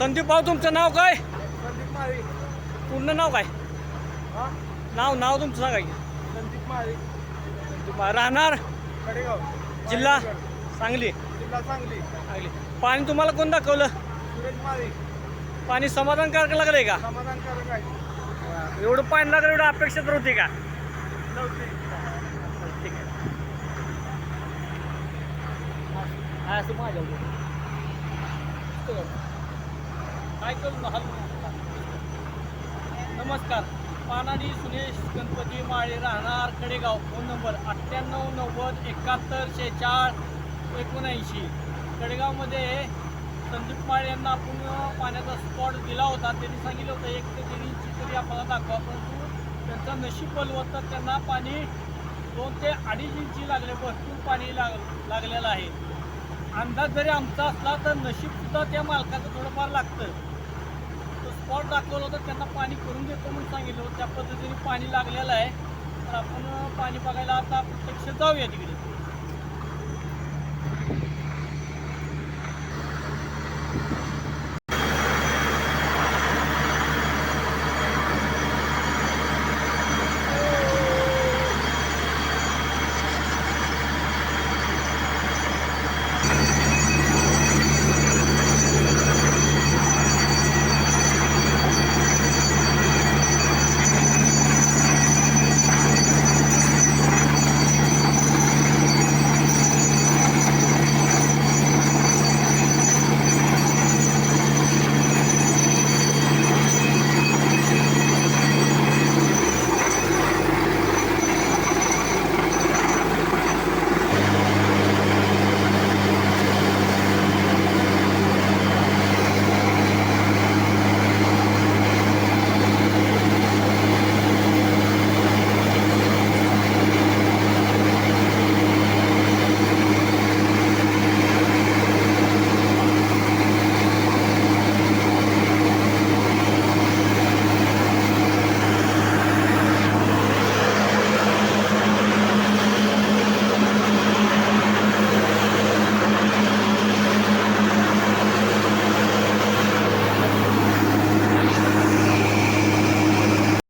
संदीप भाऊ तुमचं नाव काय? संदीप माळी. पूर्ण नाव काय? हा नाव तुमचं सांगा की. संदीप माळी. राहणार कडेगाव. जिल्हा सांगली. जिल्हा सांगली. सांगली. पाणी तुम्हाला कोण दाखवलं? सुरेश माळी. पाणी समाधानकारक लागलंय का? समाधानकारक आहे. एवढं पाणी लागलं एवढं अपेक्षा तर होती का? नव्हती. ठीक आहे. हा असं माझ्या काय करू नमस्कार. पानाडी सुरेश गणपती माळे राहणार कडेगाव. Phone number 9890714679. कडेगावमध्ये संदीप माळे यांना आपण पाण्याचा स्पॉट दिला होता. त्यांनी सांगितलं होतं 1 ते 3 इंची तरी आम्हाला दाखवा, परंतु त्यांचं नशीब बलवतं त्यांना पाणी 2 ते 2.5 इंची लागले. भरपूर पाणी लागलेलं आहे. अंदाज जरी आमचा असला तर नशीबसुद्धा त्या मालकाचं थोडंफार लागतं. तो स्पॉट दाखवलं होतं, त्यांना पाणी करून देतो म्हणून सांगितलं होतं. त्या पद्धतीने पाणी लागलेलं आहे. तर आपण पाणी बघायला आता प्रत्यक्ष जाऊया तिकडे.